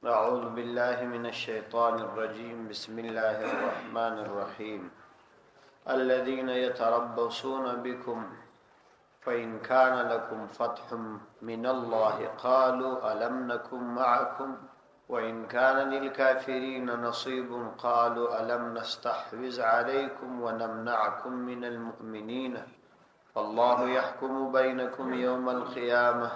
أعوذ بالله من الشيطان الرجيم. بسم الله الرحمن الرحيم. الذين يتربصون بكم فإن كان لكم فتح من الله قالوا ألم نكن معكم وإن كان للكافرين نصيب قالوا ألم نستحوذ عليكم ونمنعكم من المؤمنين فالله يحكم بينكم يوم القيامة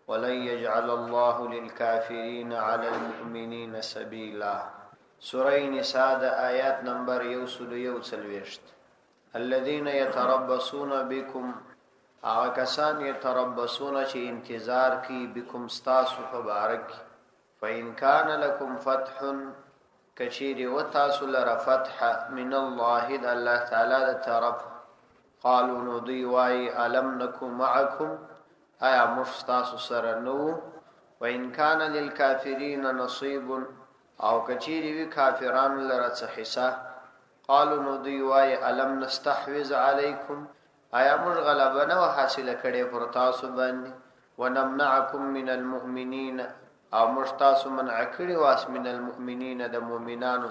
ولن يجعل الله للكافرين على المؤمنين سبيلا. سورة نساء آيات نمبر 141. الذين يتربصون بكم، کسان يتربصون چې انتظار کی بكم ستاسو مبارک. فإن كان لكم فتح، کچیر و تاسو لره فتح من الله د الله تعالی د طرف، قالوا نو دوی وای الم نکو معکم، آیا مستاسو سره نو. وإن كان للكافرين نصيب، او کچیر وی کافرانو لره څه حصہ، قالوا نو دوی وای الم نستحوذ علیکم، آیا موږ غلبه نه حاصله کړې پر تاسو باندې، ونمنعکم من المؤمنین، او موږ تاسو منع کړی واس من المؤمنین د مؤمنانو.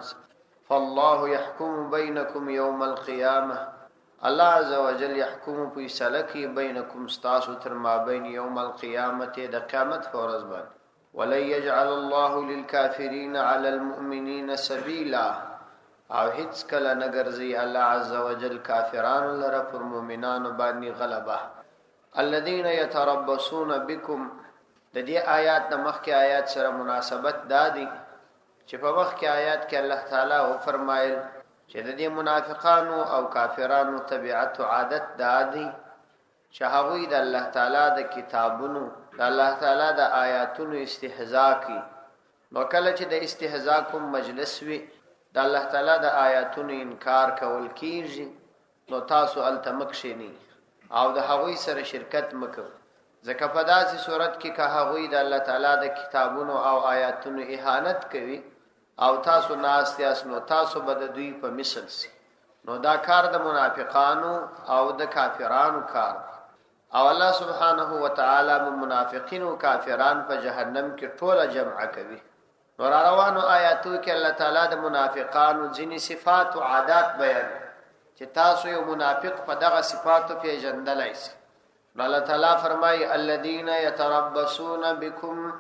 فالله يحكم بينكم يوم القيامه، الله عز وجل يحكم فیصله کی بینکم ستاسو تر مابین یوم القیامت د قیامت فرض باندې. ولن يجعل الله للكافرين على المؤمنين سبيلا، او هیڅ کله نه ګرځي الله عز وجل کافرانو لره پر مؤمنانو باندې غلبه. الذين يتربصون بكم، د دې آیات د مخکې آیات سره مناسبت دادي چې په مخکې آیات کې الله تعالی او فرمایل چې د دې منافقانو او کافرانو طبيعت او عادت دادي چې هغوی د الله تعالی د کتابونو، د الله تعالی د آیاتونو استهزاء کوي. نو کله چې د استهزاء کوم مجلس وي، د الله تعالی د آیاتونو انکار کول کیږي، نو تاسو التمک شینی او د هغوی سره شرکت مکو، ځکه په داسې صورت کې که هغوی د الله تعالی د کتابونو او آیاتونو اهانت کوي او تاسو ناست یاست، نو تاسو به د دوی په مثل سي. نو دا کار د منافقانو او د کافرانو کار، او الله سبحانه وتعالی منافقین او کافران په جهنم کې ټوله جمع کوي. نو روانو آیاتو کې الله تعالی د منافقانو ځینې صفات او عادات بیان چې تاسو یو منافق په دغه صفاتو پیژندلای شئ. نو الله تعالی فرمایي الذين يتربصون بكم،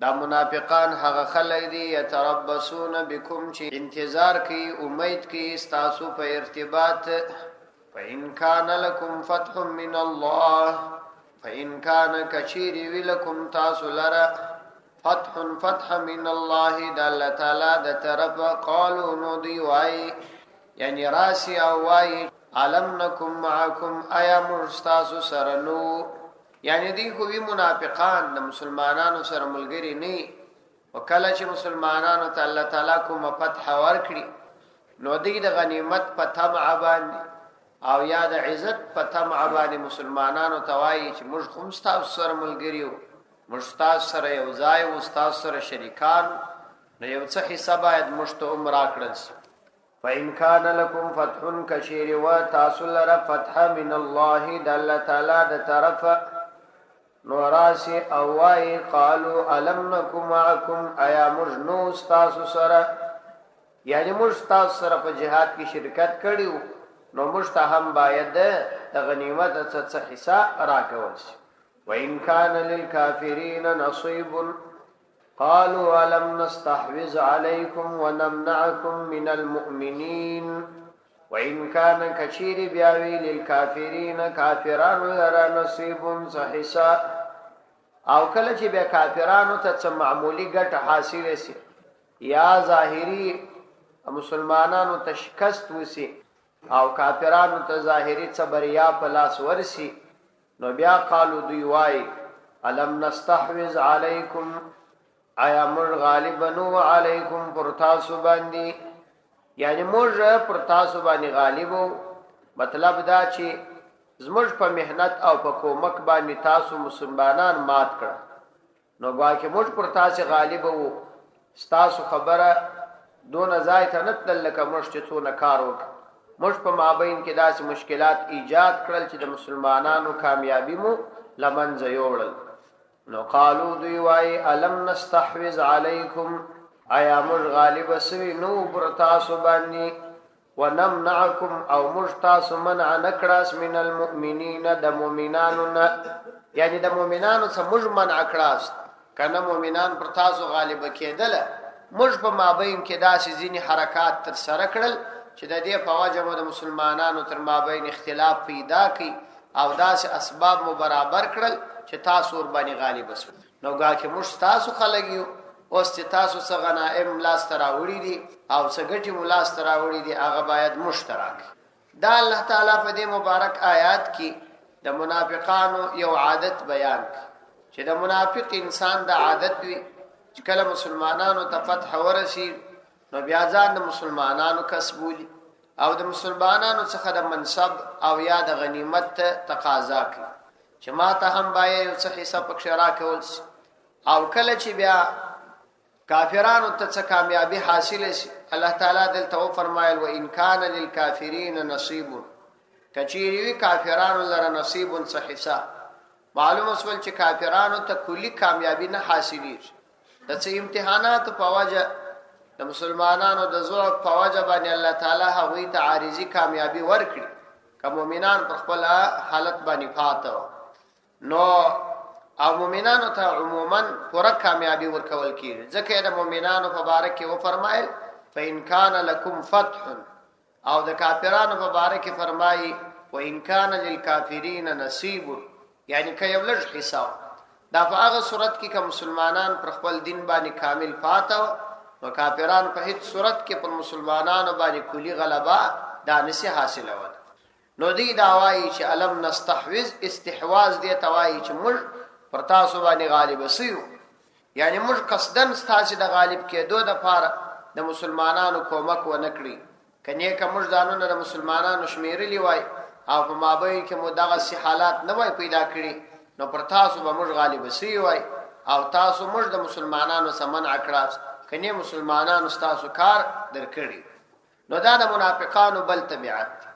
دا منافقان هغه خلک دي يتربصون بكم چې انتظار کوي، امید کوي تاسو په ارتباط. فإن كان لكم فتح من الله، فإن كان كثير ولكم تاسو لرا فتح من الله د الله تعالی د طرف، قالوا نو دی وای یعنی راسی او وای علم نکم معکم، آیا مرستاسو سره نو. یعنی دی خو وی منافقان د مسلمانانو سره ملګری نه، او کله چې مسلمانانو ته الله تعالی کوم فتح ورکړي، نو دی د غنیمت په طمع باندې او یا د عزت په طمع باندې مسلمانانو ته وایي چې موږ خو ستاسو سره ملګری یو، موږ ستاسو سره یو ځای او ستاسو سره شریکان، نو یو څه حساب باید موږ ته عمر کړل شي. فإن كان لكم فتح كشير وتاسو لره فتح من الله د الله تعالی د طرف، نو راشي او وای قالوا الم نكن معكم، آیا موږ نو ستاسو سره، یعنی موږ ستاسو سره په جهاد کې شرکت کړیو، نو موږ ته هم باید د غنیمت څخه حصہ راکول شي. وإن كان للكافرين نصيب قالوا ألم نستحوذ عليكم ونمنعكم من المؤمنين. وإن كان كثير بياوي للكافرين، كافران لرا نصيب صحيحا، او کله چې به کافرانو ته معمولی ګټه حاصله شي یا ظاهری مسلمانانو ته شکست وسی او کافرانو ته ظاهری څه بریا په لاس ورسی، نو بیا قالو دوی وای الم نستحوذ علیکم، آیا موږ غالب نو علیکم پر تاسو باندې، یعنی موږ پر تاسو باندې غالب. مطلب دا چې زموږ په مهنت او په کومک باندې تاسو مسلمانان مات کړ، نو واکه موږ پر تاسو غالب وو، تاسو خبره دون ځای ته نه تل لکه موږ چې څونه کار وکړ، موږ په مابین کې داسې مشکلات ایجاد کړل چې د مسلمانانو کامیابی مو لمنځه یوړل. نو قالو دوی وای الم نستحوذ علیکم آیا موږ غالب سوي نو پر تاسو باندې ونمنعکم او موږ تاسو منع نکړاس من المؤمنین د مؤمنانو نه یعنی د مؤمنانو څخه موږ منع کړاس کنه مؤمنان پر تاسو غالب کېدل موږ په مابین کې داسې ځینی حرکات تر سره کړل چې د دې په وجه د مسلمانانو تر مابین اختلاف پیدا کړي او داسې اسباب مو برابر کړل چې تاسو ور باندې غالب شئ نو ګا کې موږ تاسو خلګیو اوس چې تاسو څنګه غنائم لاس تراوړي دي او څنګه ګټي ملاس تراوړي دي هغه باید مشترک دا الله تعالی په دې مبارک آیات کې د منافقانو یو عادت بیان چې د منافق انسان د عادت وي چې کله مسلمانانو ته فتح ورشي نو بیا ځان د مسلمانانو کسبولي او د مسلمانانو څخه د منصب او یا د غنیمت تقاضا کوي چې ما ته هم باید یو څه حصہ پکې راکول شي او کله چې بیا کافرانو ته څه کامیابی حاصل شي الله تعالی دلته فرمایل و ان کان للکافرین نصیب کچيري وی کافرانو لره نصیب څه حصہ معلومه سول چې کافرانو ته کلی کامیابی نه حاصلېږي د څه امتحانات په وجه د مسلمانانو د ضعف په وجه باندې الله تعالی هغوی ته عارضی کامیابی ورکړي که مؤمنان پر خپل حالت باندې فاتو نو او مؤمنانو ته عموما پوره کامیابی ورکول کیږي ځکه د مؤمنانو په باره کې و فرمایل فإن كان لكم فتح او د کافرانو په باره کې فرمایي وإن كان للكافرين نصيب یعنی که یو لږ حصہ دا په هغه صورت کې که مسلمانان پر خپل دین باندې کامل فاتو نو کافرانو په هیڅ صورت کې پر مسلمانانو باندې کلی غلبه دا نشي حاصلول نو دی دا وایي چې الم نستحوذ استحواذ دی توایي چې موږ پر تاسو باندې غالب سیو یعنی موږ قصدن ستاسو د غالب کېدو د پاره د مسلمانانو کومک و نکړي کني که موږ ځانونه د مسلمانانو شمیرلی وای او په مابین کې مو دغه سي حالات نه وای پیدا کړي نو پر تاسو به موږ غالب سیو وای او تاسو موږ د مسلمانانو سمن عکراس کني مسلمانانو تاسو کار درکړي نو دا د منافقانو بل طبيعت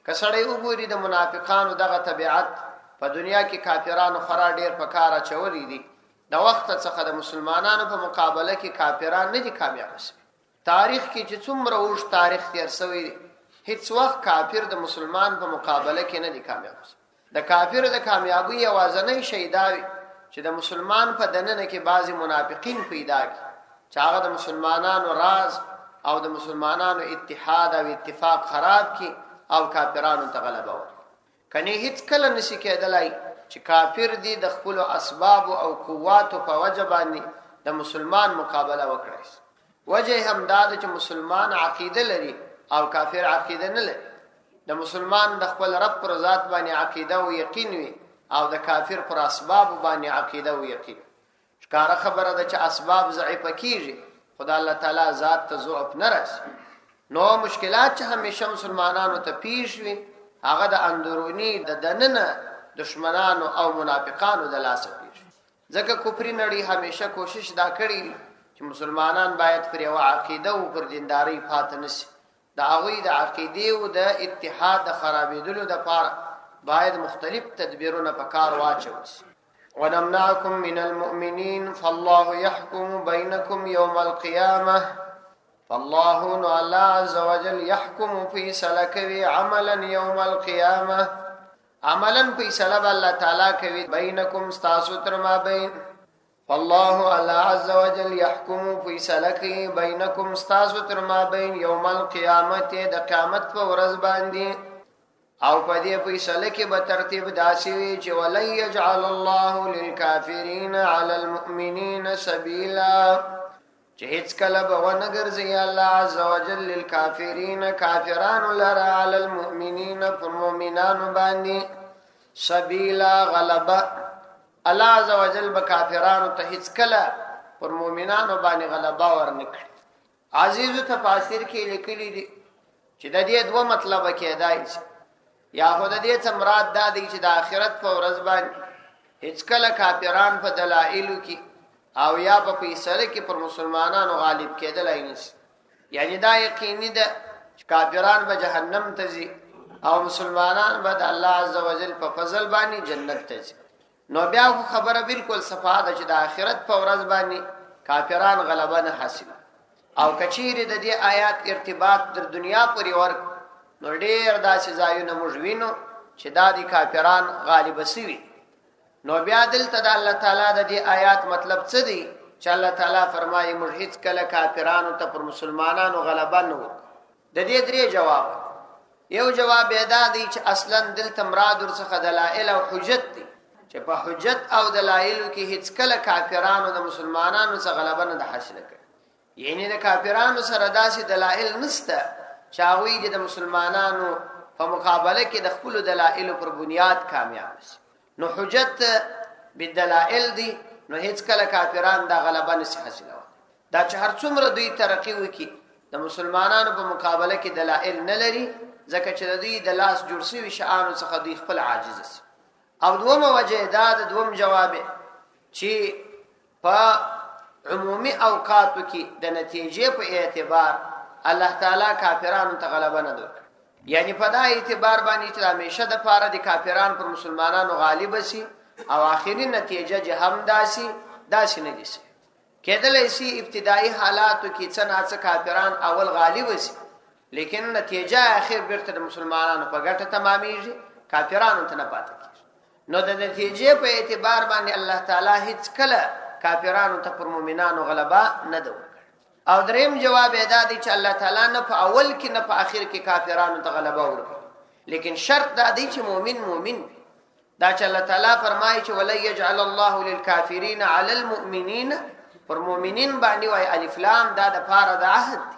کسړی وګوري د منافقانو دغه طبيعت په دنیا کې کافرانو خورا ډیر په کار اچولي دي د وخت څخه د مسلمانانو په مقابله کې کافران نه دي کامیاب شوي تاریخ کې چې څومره اوږد تاریخ تیر شوی هیڅ وخت کافر د مسلمان په مقابله کې نه دي کامیاب شوي د کافر د کامیابی یوازنی شی دا وي چې د مسلمان په دننه کې بعضی منافقین پیدا کی چې هغه د مسلمانانو راز او د مسلمانانو اتحاد او اتفاق خراب کی او کافرانو ته غلبه ورکړي کني هیڅ کله نشي کېدلای چې کافر دي د خپل اسباب او قوت په وجه باندې د مسلمان مقابله وکړي وجه هم دا چې مسلمان عقیده لري او کافر عقیده نه لري د مسلمان د خپل رب پر ذات باندې عقیده او یقین وي او د کافر پر اسباب باندې عقیده او یقین ښکاره خبره ده چې اسباب ضعیف کیږي خدای الله تعالی ذات ته ضعف نه راسي نو مشکلات چې همیشه مسلمانانو ته پیښ وي هغه د اندرونی د دننه دشمنانو او منافقانو د لاسه پیښ ځکه کفر نړۍ همیشه کوشش دا کړی چې مسلمانان باید پر یو عقیده او پر دینداری پاتې نشي د هغوی د عقیده او د اتحاد د خرابېدلو لپاره باید مختلف تدبیرونه په کار واچول شي ونمنعكم من المؤمنين فالله يحكم بينكم يوم القيامة فالله الله عز وجل يحكم في سلكوي عملا يوم القيامة عملا في سلب الله تعالى كوي بينكم استاسوتر ما بين فالله الله عز وجل يحكم في سلكي بينكم استاسوتر ما بين يوم القيامة د قیامت په ورځ باندې او په دې فیصله کې به ترتیب داسې وي چې ولن يجعل الله للكافرين على المؤمنين سبيلا چې هیڅ کله به ونه ګرځي الله عز وجل للكافرين کافرانو لره على المؤمنين پر مؤمنانو باندې سبيلا غلبه الله عز وجل به کافرانو ته هیڅ کله پر مؤمنانو باندې غلبه ورنکړي عزیز تفاسیر کې لیکلي دي چې د دې دوه مطلب کېدای شي یا خود دې څه مراد دا دی چې د آخرت په ورځ باندې هیڅ کله کافران په دلایلو کې او یا په فیصله کې پر مسلمانانو غالب کېدلای نشي یعنی دا یقیني ده چې کافران به جهنم ته ځي او مسلمانان به د الله عز وجل په فضل باندې جنت ته ځي نو بیا خبره بالکل صفه ده چې د آخرت په ورځ باندې کافران غلبه نه حاصل او کچیر د دې آیات ارتباط د دنیا پورې ورک نو ډیر داسې ځایونه موږ وینو چې دا د کافران غالب سوي نو بیا دلته د الله تعالی د دې آیات مطلب څه دی چې الله تعالی فرمایي موږ هیڅ کله کافرانو ته پر مسلمانانو غلبه نه وکړو د دې درې جواب یو جواب دا دی چې اصلا دلته مراد ورڅخه دلایل او حجت دي چې په حجت او دلایلو کې هیڅ کله کافرانو د مسلمانانو څخه غلبه نه حاصله کړي یعنی د کافرانو سره داسې دلایل نشته چې هغوی د مسلمانانو په مقابله کې د خپل دلایل پر بنیاد کامیاب شي نو حجت بالدلائل دي نو هیڅ کله کافرانو د غلبه نه حاصله دا چې هر څومره دوی ترقی وکړي د مسلمانانو په مقابله کې دلایل نه لري ځکه چې دوی د لاس جوړ شوي شیانو څخه دوی خپل عاجز دي او دومره وجه دا د دوم جواب چې په عمومي اوقاتو کې د نتیجې په اعتبار الله تعالی کافرانو ته غلبه نه درکړي یعنی په دا اعتبار باندې چې همیشه د پاره د کافرانو پر مسلمانانو غالب شي او آخري نتیجه جهنم داسي نه دي کېدلای شي ابتدایي حالاتو کې څنګه کافران اول غالب شي لیکن نتیجه اخر بیرته د مسلمانانو په ګټه تمامېږي کافرانو ته نه پاتې کېږي نو د نتیجې په اعتبار باندې الله تعالی هیڅ کله کافرانو ته پر مؤمنانو غلبه نه ده ورکړې او دریم جواب دا دی چې الله تعالی نه په اول کې نه په آخر کې کافرانو ته غلبه ورکړي لیکن شرط دا دی چې مؤمن دا چې الله تعالی فرمایي چې ولا يجعل الله للكافرين على المؤمنين پر مؤمنین باندې وای الف لام دا د پاره د عهد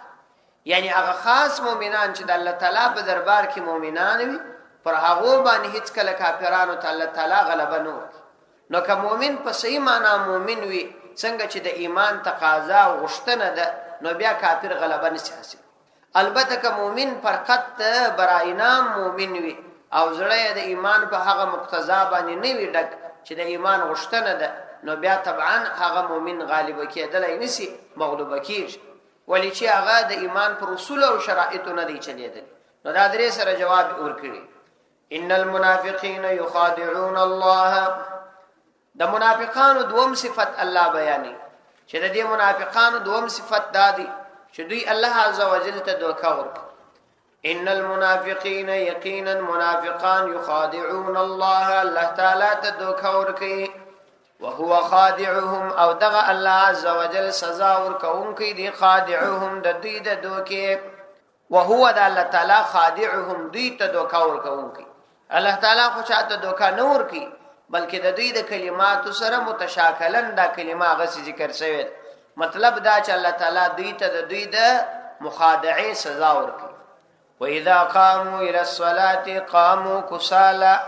یعنی هغه خاص مؤمنان چې د الله تعالی په دربار کې مؤمنان وي پر هغه باندې هیڅ کله کافرانو ته الله تعالی غلبه نه ورکړي نو که مؤمن په صحیح معنا مؤمن وي څنګه چې د ایمان تقاضا او غوښتنه ده نو بیا کافر غلبه نشي حاصل البته که مؤمن فقط برائنا مؤمن وي او زړه د ایمان په هغه مقتضا باندې نه وي ډک چې د ایمان غوښتنه ده نو بیا طبعا هغه مؤمن غالب کېدلای نشي مغلوب کیږي ولی چې هغه د ایمان پر اصول او شرایطو نه دی چلیدل نو دا درې سره جواب ورکړي ان المنافقین یخادعون الله د منافقانو دوم صفت الله بیانې چې د دې منافقانو دوم صفت دادي چې دوی الله عز وجل ته دوکا ورکړي ان المنافقین یقینا منافقان یخادعون الله الله تعالی ته دوکا ورکړي وهو خادعهم او دغه الله عز وجل سزا ورکونکي دي خادعهم د دوی د دوکې وهو د الله تعالی خادعهم دوی ته دوکا ورکونکي الله تعالی خو چاته دوکا نه ورکي بلکې د دوی د کلماتو سره متشاکلن دا کلمه غسی ذکر شوی مطلب دا چې الله تعالی دوی ته د دوی د مخادعه سزا ورکي واذا قاموا الى الصلاه قاموا كسالى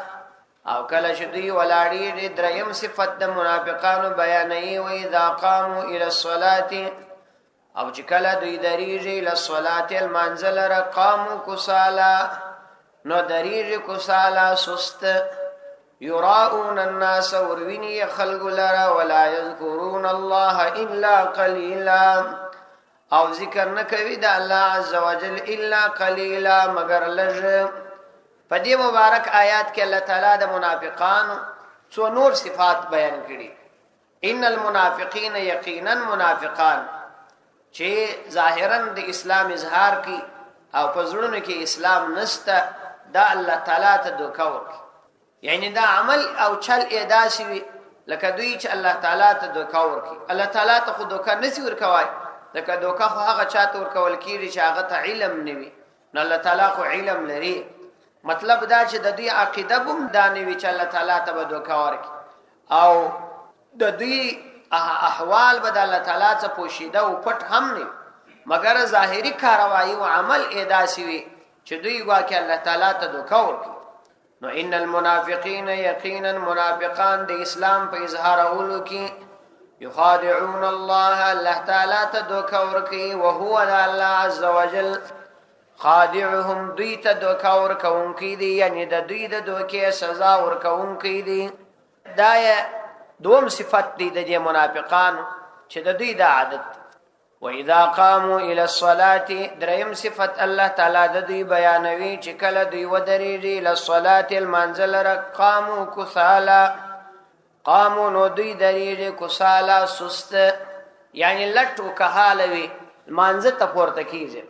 او کله چې دوی ولاړی دریم صفت د منافقانو بیانوي و اذا قاموا الى الصلاه او چې کله دوی دریږي الى الصلاه المنزل را قاموا كسالى نو دریږي كسالى سست يراؤون الناس وروینی خلق لرا ولا يذكرون الله الا قليلا او ذکر نکوي د الله عز وجل الا قليلا مگر لږ په دې مبارک آیات کې الله تعالی د منافقانو څو نور صفات بیان کړي ان المنافقین یقینا منافقان چې ظاهرا د اسلام اظهار کوي او په زړونو کې اسلام نشته دا الله تعالی ته دوکا ورکړي یعنی دا عمل او چل اداسي وي لکه دوی چې الله تعالی ته دوکا ورکړي الله تعالی ته خو دوکا نسی ورکوي لکه دوکا خو هغه چاته ورکول کیږي چې هغه ته علم نوي نو الله تعالی خو علم لري مطلب دا چې د دوی عقیده بم دانوي چې الله تعالی ته دوکا ورکړي او د دوی احوال به د الله تعالی څخه پوشیده او پټ هم نه مگر ظاهری کاروایی او عمل اداسي وي چې دوی واکه الله تعالی ته دوکا ورکړي نو ان المنافقین یقینا منافقان د اسلام په اظهار اولو کې یخادعون الله الله تعالی ته دوکا ورکړي او هو الله عز وجل خادعهم دوی ته دوکا ورکونکي دي یعنی د دوی د دوکې سزا ورکونکي دي دا دوم صفت دی د منافقانو چې د دوی د عادت واذا قاموا الى الصلاه دریم صفت الله تعالی د دوی بیانوي چې کله دوی ودرېږي الى الصلاه المنزل قاموا كسالى قامو نو دوی دریږي کسالا سست، یعنی لټو کهالوي مانزه ته پورته کیږي.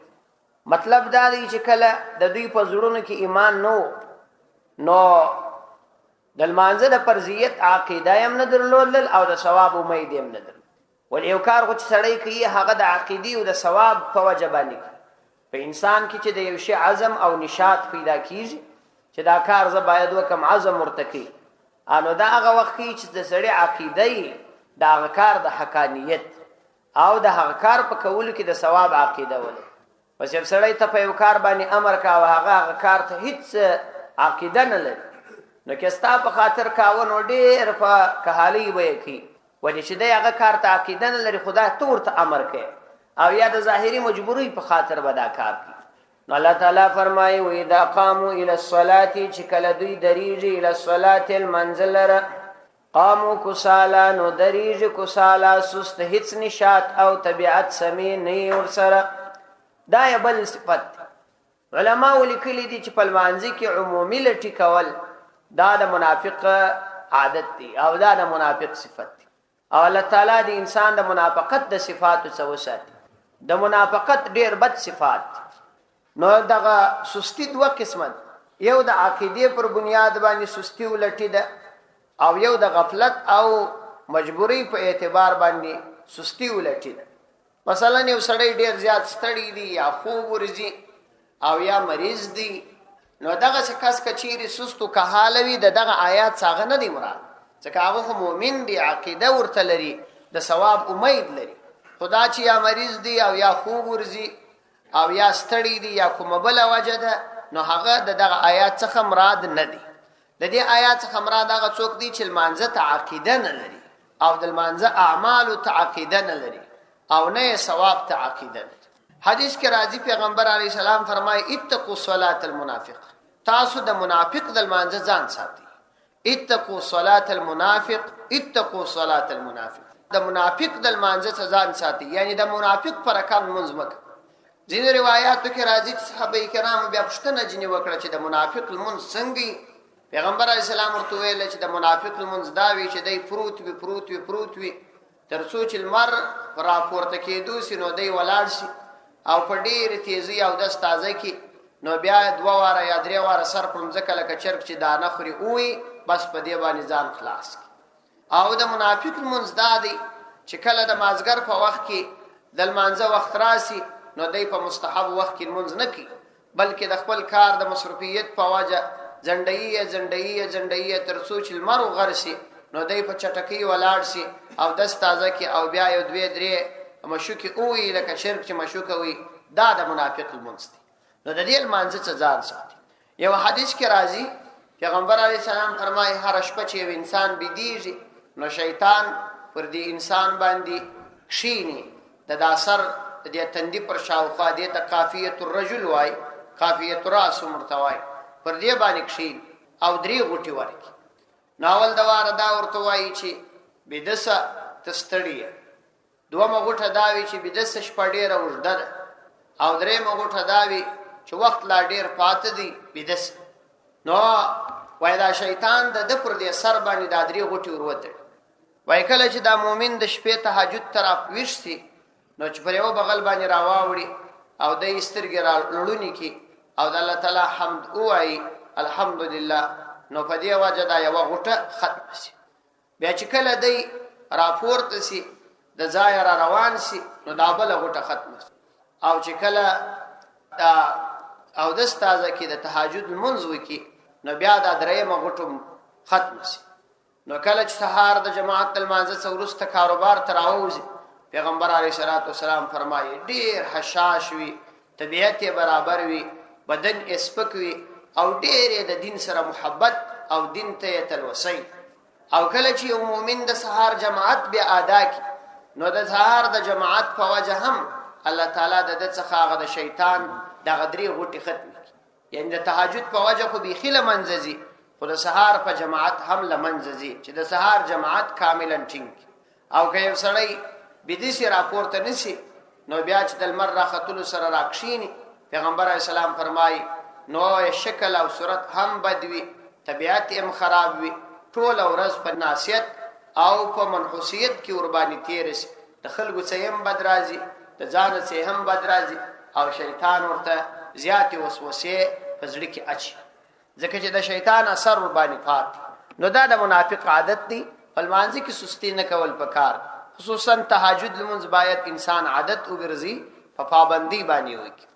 مطلب دا دی چې کله د دوی په زړونو کې ایمان نو د مانزه د فرضیت عقیده هم نه درلودل او د ثواب امید هم نه درلودل. ول یو کار خو چې سړی کوي هغه د عقیدې او د ثواب په وجه باندې په انسان کې چې د یو شی عزم او نشاط پیدا کیږي چې دا کار زه باید وکم، عزم ورتکی، انو دا هغه وخت کې چې د سړی عقیده د هغه کار د حقانیت او د هغه کار په کولو کې د ثواب عقیده ولري. پس یو سړی ته په یو کار باندې امر کاوه هغه کار ته هیڅ عقیده نه لري، نو که ستا په خاطر کاوه نو ډېر په کهالۍ به یې کوي، ولې چې دی هغه کار ته عقیده نه لري، خدای ته ورته امر کوي او یا د ظاهري مجبورۍ په خاطر به دا کار کوي. نو الله تعالی فرمایي واذا قاموا الى الصلاه، چې کله دوی دریږي الى الصلاه المنزل لره، قاموا کسالا، نو دریږي کسالا سست، هیڅ نشاط او طبیعت سمی نه ورسره. دا یې بل صفت علماء لیکلي دي چې په لمانځه کې عمومي لټي کول دا د منافق عادت دی او دا د منافق صفت دی، او الله تعالی د انسان د منافقت د صفاتو څخه وساتي. د منافقت ډېر بد صفات. نو دغه سستی دوه قسمه ده، یو د عقیده پر بنیاد باندې سستی ولټي ده او یو د غفلت او مجبوری په اعتبار باندې سستی ولټي ده. مثلا یو سړی ډېر زیات ستړی دی یا خوب ورځي او یا مریض دی، نو دغه کس کچيري سستو کهالوي دغه آیات څنګه نه دی مراد، ځکه هغه مؤمن دی، عقیده ورته لري، د ثواب امید لري. خدا چې یا مریض دی او یا خوب ورځي او یا ستړی دی یا کومه بل وجه ده، نو هغه دغه آیات څخه مراد نه دی. د دې آیات څخه مراد هغه څوک دی چې لمانځه ته عقیده نه لري او د لمانځه اعمال ته عقیده نه لري او نه ثواب ته عقیده لري. حدیث کې راځي پیغمبر علیه السلام فرمایي اتقوا صلاة المنافق، تاسو د منافق د لمانځه ځان ساتئ. اتقوا صلاة المنافق، اتقوا صلاة المنافق، د منافق د لمانځه ځان ساتئ، یعنی د منافق پر رکعت منځ مکه. ځینې روایتو کې راځي چې صحابه کرام بیا پوښتنه جنې وکړه چې د منافق لمونځ څنګه. پیغمبر علیه السلام ورته ویل چې د منافق لمونځ دا وی چې دی پروت وي تر څو چې لمر راپورته کېدو سي نو دی ولاړ شي او په ډېرې تیزي او دست تازه کې نو بیا 2 واره یا 3 واره سر پر مځکه لکه چرګ چې دانه خوري اوي، بس په دې باندې ځان خلاص کی. او د منافق لمونځ دا دی چې کله د مازګر په وخت کې د لمانځه وخت راسي نو دی په مستحب وخت کې لمونځ نه کوي، بلکې د خپل کار د مصروفیت په وجه زندهیه تر څو چې لمر وغرسي نو دی په چټکۍ ولاړ شي او دست تازه کې او بیا 2-3 مشوکي اوي لکه چرګ چې مشوکه وي. دا د منافق لمونځ دی. نو د دې لمانځه څخه ځان ساتي. یو حدیث کې راځي پیغمبر علیه السلام فرمایي هر شپه چې انسان بيدیږي نو شیطان پر دې انسان باندې کښینی د اثر د تندې پر شاوخوا دې ته قافیه الرجل وای، قافیه راس مرتوای، پر دې باندې کښین او 3 غوټي ورکی. ناول دوار دا ورته وای چې بدسه تستړی، دومه غوټه داوي چې بدسه شپه ډیره وژده ده او 3 غوټه داوي چې وخت لا ډیر پات دی بدس. نو وای دا شیطان د پر دې سر باندې دا 3 غوټي وروته وای کله چې دا مؤمن د شپې تهجد طرف وښتي نو چې پر یو بغل باندې راواوړي او د استرګې را لړونی کی او د الله تعالی حمد وای الحمدلله، نو په دې وجه دا یو غوټه ختم شي. بیا چې کله دی راپورته سي د ځای را روان سي نو دا بل غوټه ختم شي. او چې کله دا او د ستازه کې د تهجد منځ وکي نو بیا دا 3 غوټه ختم شي. نو کله چې سحر د جماعت المانزه څورسته کاروبار تراوځي پیغمبر علیه الصلاۃ والسلام فرمایي ډیر حشاش وي، طبيعت برابر وي، بدن اسپک وي او ډیر د دین سره محبت او دین ته تلوسي. او کله چې یو مؤمن د سحر جماعت بیا ادا کی نو د سحر د جماعت په وجه هم الله تعالی د څخه هغه د شیطان د غدري غوټي ختم کی. یعنی د تهجد په وجه خو بيخيله منځزي، خو د سحر په جماعت هم لمنځزي چې د سحر جماعت کاملا ټینګ. او که یو سړی بدیسی راپورته نسی نو بیا چې د لمر راختلو سره راکشینی پیغمبر علیه السلام فرمایي نو شکل او صورت هم بدوي، طبيعت هم خراب وي، ټول ورځ په ناسیت او په منحوسیت کې ور باندې تیر شي د خلکو څخه هم بد راځي د ځان څخه هم بد راځي او شیطان ورته زیات وسوسه په زړه کې اچي ځکه چې د شیطان اثر ور باندې پات نو دا د منافق عادت دی په مانځي کې سستی نه کول پکار خصوصا تهجد لمونځ باید انسان عادت وګرځي په پابندي باندې وکړي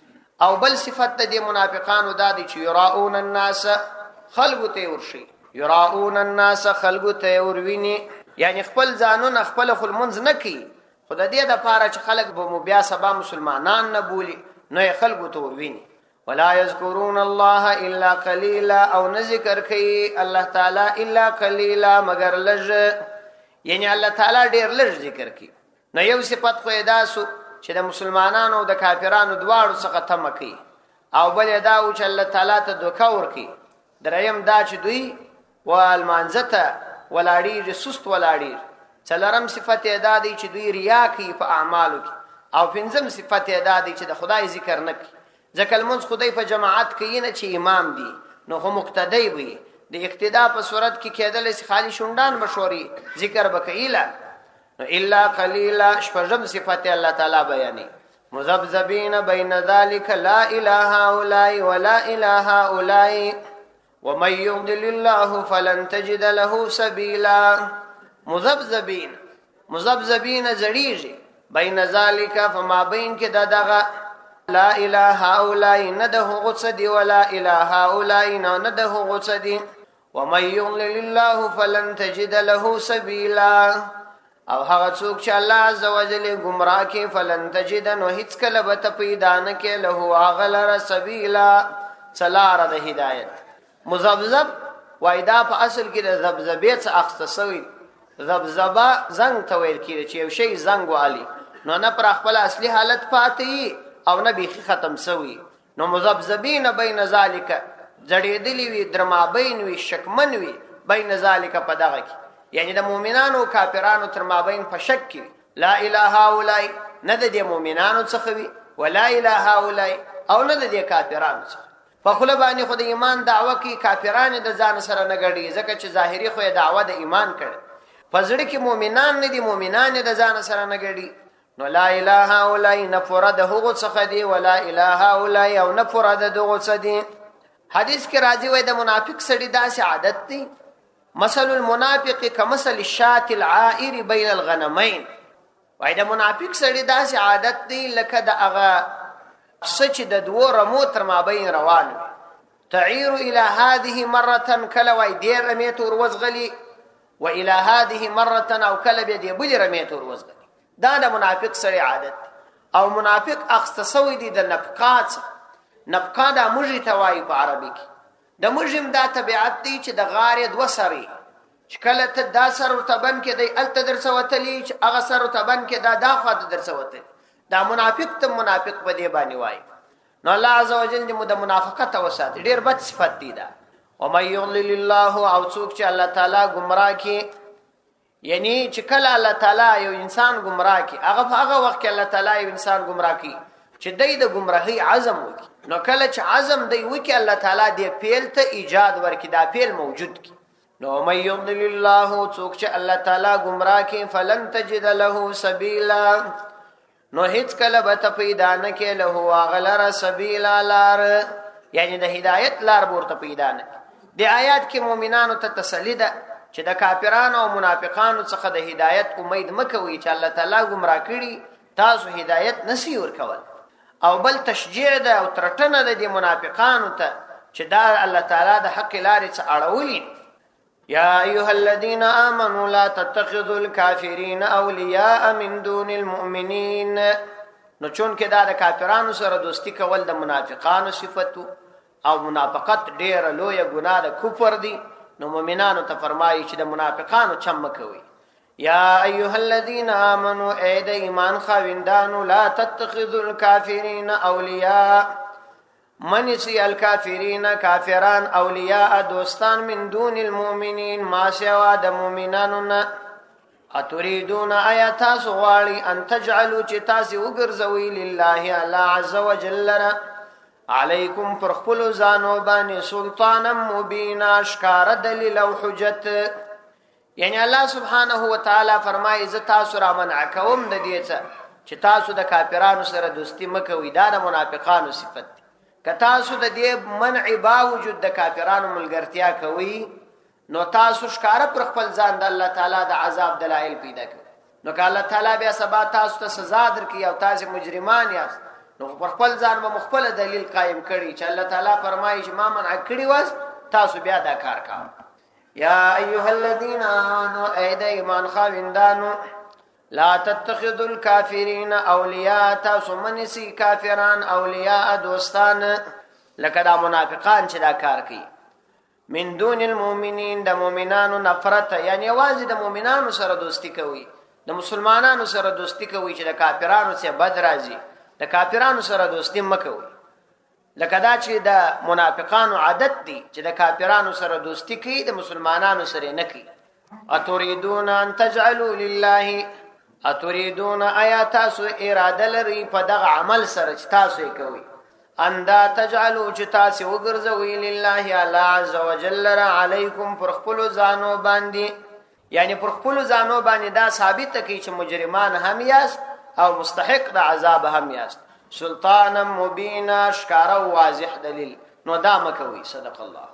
او بل صفت د منافقانو دا دي چې یراؤون الناس خلق ته ورشي یراؤون الناس خلق ته ورویني یعنی خپل ځانون خپل خلمنځ نه کوي خدای دې د پاره چې خلق به بیا سبا مسلمانان نه بولی نو خلق ته ورویني ولا یذکرون الله الا قلیلا او نه ذکر کوي الله تعالی الا قلیلا مگر لږ یعنی الله تعالی ډیر لږ ذکر کوي نو یو صفت خو داسو چې د مسلمانانو او د کافرانو دواړو څخه تم کوي او بل دا او چې الله تعالی ته دوکا ورکي دریم دا چې دوی والمانزته ولاړي سست ولاړي څلورم صفت ادا دي چې دوی ریا کوي په اعمالو کې او پنځم صفت ادا دي چې د خدای ذکر نه کوي ځکه المنځ خدای په جماعت کې نه چې امام دي نو خو مقتدی وي د اقتدا په صورت کې کېدل چې خالی شوندان بشوري ذکر بکایلا نو الا قليلا شپږم صفت الله تعالی بیانې مذبذبین بین ذلک لا اله الا ولا اله الا ومن يضلل الله فلن تجد له سبيلا مذبذبین زړیږي بین ذلک فما بین کې دغه لا اله الا نده غصدي ولا اله الا نده غصدي ومن يضلل الله فلن تجد له سبيلا او هغه څوک چې الله عزوجل گمراه کې فلن تجد نو هیڅ کله به ته پیدا نه کې له اغلر سبيلا چلار د هدایت مذبذب وایدا په اصل کې د ذبذبې څخه اختصوي ذبذبه زنګ ته ویل کېږي چې یو شی زنګ والی نو نه پر خپل اصلي حالت پاتې او نه بیخي ختم سوی نو مذبذبین بین ذالک جړېدلی وی درمابین وی شکمن وی بین ذالک په دغه کې یعنی د مؤمنانو او کافرانو تر مابین په شک کې لا اله الا نه د مؤمنانو څخه وی ولا اله الا او نه د کافرانو څخه په خله باندې خو د ایمان دعوه کې کافرانو د ځان سره نه ګډي ځکه چې ظاهري خو دعوه د ایمان کړي پزړه کې مؤمنان نه دي مؤمنان د ځان سره نه ګډي نو لا اله الا نفرد هو څخه دی ولا اله الا او نفرد دغه څخه دی حدیث کې راځي وای د منافق سړي داسې عادت دی مثل المنافق كمثل الشاة العائر بين الغنمين وای د منافق سړي داسې عادت دی لکه د هغه سچ د دوه رمو تر مابین روان تعير الى هذه مره كلا وای دې رميت وروزغلي والى هذه مره او كلا دې بل رميت وروزغلي دا د منافق سره عادت او منافق اختصوي دي د نبقات د مجي توای په عربي کې د مجم دا طبيعت دي چې د غار دو سري چې کله ته دا سر تبن کې دی ال تدرس وتلی چې هغه سر تبن کې دا خوا تدرس وتلی دا منافق ته منافق په دی باندې وای نو الله عزوجل دې د منافقت وسات ډیر بد صفت دي دا او مې يضلل الله او څوک چې الله تعالی گمراه کی یعنی چې کله الله تعالی یو انسان گمراه کی هغه وخت کې الله تعالی یو انسان گمراه کی چې دای د گمراهی عزم وکي نو کله چې عزم دی وکي الله تعالی دې پیل ته ایجاد ورکي دا پیل موجود کی نو مې يضلل الله څوک چې الله تعالی گمراه کی فلن تجد له سبیلا نو هیڅ کله به ته پیدا نه کې له غلر سبیلا لار یعنی د هدایت لار ورته پیدا نه د آیات کې مؤمنانو ته تسلی ده چې د کافرانو او منافقانو څخه د هدایت امید مکوي چې الله تعالی گمراه کړي تاسو هدایت نسی ورکول او بل تشجيع ده او ترټنه ده د منافقانو ته چې دا الله تعالی د حق لارې څخه اړولي یا ایها الذين امنوا لا تتخذوا الكافرين اولیاء من دون المؤمنین نو چون کې دا د کافرانو سره دوستی کول د منافقانو صفاتو او منافقت ډیر لوی ګناه ده کفر دی نو مؤمنانو ته فرمایي چې د منافقانو چم کوي یا ایها الذين امنوا اید ایمان خاوندانو لا تتخذوا الكافرين اولیاء منسی الکافرین کافران اولیاء دوستان من دون المؤمنین ما سوا د مؤمنانو نه اتريدون آیات سوالي ان تجعلوا چتاس وګرځوي لله الا عز وجل علیکم پر خپل ځانو باندې سلطان مبین اشکار دلیل او حجت یعنی الله سبحانه و تعالی فرمایي ز تاسو را منع کوم د دې څه چې تاسو د کافرانو سره دوستی مکوئ. دا د منافقانو صفت دی. که تاسو د دې منع باوجود د کافرانو ملګرتیا کوئ نو تاسو ښکاره پر خپل ځان د الله تعالی د عذاب دلایل پیدا کوئ. نو که الله تعالی بیا سبا تاسو ته سزا درکړي او تاسو مجرمان یاست نو پر خپل ځان به مخبل دلیل قائم کړي چې الله تعالی فرمایي چې ما منع کړی واس تاسو بیا دا کار کوئ. یا ایها الذین آمنوا اید ایمان خاوندانو لا تتخذوا الكافرین اولیاء، تاسو منسی کافران اولیاء دوستان لکه دا منافقان چې دا کار کوي. من دون المؤمنین، د مؤمنانو نفرت، یعنی یوازې د مؤمنانو سره دوستی کوي، د مسلمانانو سره دوستی کوي چې د کافرانو څخه بد راځي، د کافرانو سره دوستی مکوي. لکه دا چې د منافقانو عادت دی چې د کافرانو سره دوستی کوي، د مسلمانانو سره نه کوي. اتريدون ان تجعلوا لله، اتريدون آیا تاسو اراده لري په دغه عمل سره چې تاسو یې کوي، ان دا تجعلوا چې تاسو وګرځوي لله الله عز وجل علیکم پر خپل ځانو باندې، یعنی پر خپل ځانو باندې دا ثابت کوي چې مجرمان هم یاست او مستحق د عذاب هم یاست. سلطان مبین، ښکاره واضح دلیل، نو دا مکوي. صدق الله.